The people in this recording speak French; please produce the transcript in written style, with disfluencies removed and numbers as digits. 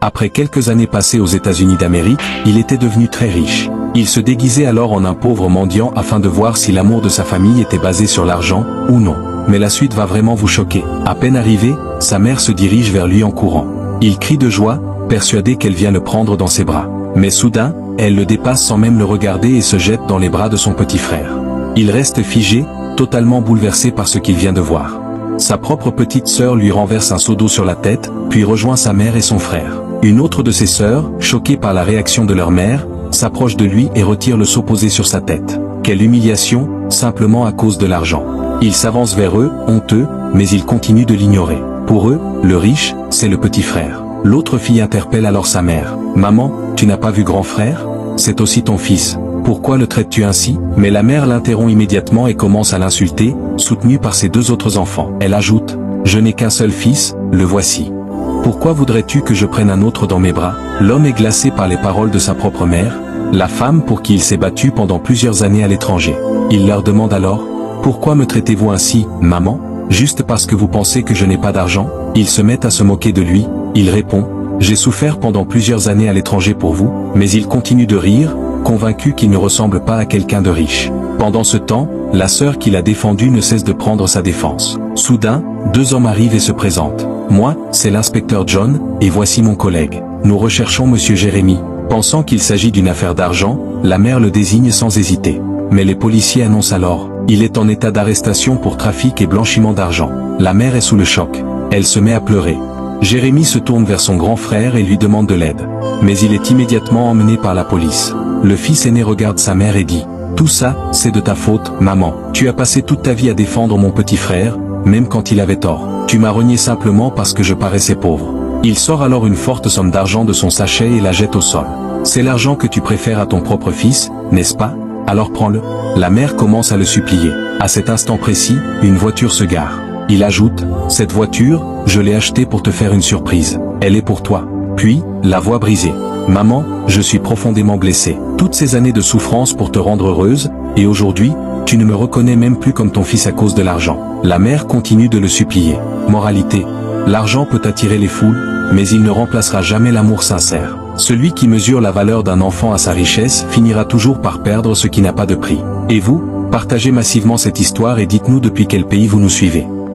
Après quelques années passées aux États-Unis d'Amérique, il était devenu très riche. Il se déguisait alors en un pauvre mendiant afin de voir si l'amour de sa famille était basé sur l'argent, ou non. Mais la suite va vraiment vous choquer. À peine arrivé, sa mère se dirige vers lui en courant. Il crie de joie, persuadé qu'elle vient le prendre dans ses bras. Mais soudain, elle le dépasse sans même le regarder et se jette dans les bras de son petit frère. Il reste figé, totalement bouleversé par ce qu'il vient de voir. Sa propre petite sœur lui renverse un seau d'eau sur la tête, puis rejoint sa mère et son frère. Une autre de ses sœurs, choquée par la réaction de leur mère, s'approche de lui et retire le seau posé sur sa tête. Quelle humiliation, simplement à cause de l'argent. Il s'avance vers eux, honteux, mais il continue de l'ignorer. Pour eux, le riche, c'est le petit frère. L'autre fille interpelle alors sa mère. « Maman, tu n'as pas vu grand frère? C'est aussi ton fils. Pourquoi le traites-tu ainsi ?» Mais la mère l'interrompt immédiatement et commence à l'insulter, soutenue par ses deux autres enfants. Elle ajoute « Je n'ai qu'un seul fils, le voici. Pourquoi voudrais-tu que je prenne un autre dans mes bras ?» L'homme est glacé par les paroles de sa propre mère, la femme pour qui il s'est battu pendant plusieurs années à l'étranger. Il leur demande alors « Pourquoi me traitez-vous ainsi, maman? Juste parce que vous pensez que je n'ai pas d'argent ?» Ils se mettent à se moquer de lui. Il répond « J'ai souffert pendant plusieurs années à l'étranger pour vous », mais il continue de rire, convaincu qu'il ne ressemble pas à quelqu'un de riche. Pendant ce temps, la sœur qui l'a défendu ne cesse de prendre sa défense. Soudain, deux hommes arrivent et se présentent. « Moi, c'est l'inspecteur John, et voici mon collègue. Nous recherchons monsieur Jérémy. » Pensant qu'il s'agit d'une affaire d'argent, la mère le désigne sans hésiter. Mais les policiers annoncent alors « Il est en état d'arrestation pour trafic et blanchiment d'argent. » La mère est sous le choc. Elle se met à pleurer. Jérémy se tourne vers son grand frère et lui demande de l'aide. Mais il est immédiatement emmené par la police. Le fils aîné regarde sa mère et dit « Tout ça, c'est de ta faute, maman. Tu as passé toute ta vie à défendre mon petit frère, même quand il avait tort. Tu m'as renié simplement parce que je paraissais pauvre. » Il sort alors une forte somme d'argent de son sachet et la jette au sol. « C'est l'argent que tu préfères à ton propre fils, n'est-ce pas? Alors prends-le. » La mère commence à le supplier. À cet instant précis, une voiture se gare. Il ajoute « Cette voiture, je l'ai achetée pour te faire une surprise. Elle est pour toi. » Puis, la voix brisée. « Maman, je suis profondément blessé. Toutes ces années de souffrance pour te rendre heureuse, et aujourd'hui, tu ne me reconnais même plus comme ton fils à cause de l'argent. » La mère continue de le supplier. Moralité. L'argent peut attirer les foules, mais il ne remplacera jamais l'amour sincère. Celui qui mesure la valeur d'un enfant à sa richesse finira toujours par perdre ce qui n'a pas de prix. Et vous, partagez massivement cette histoire et dites-nous depuis quel pays vous nous suivez.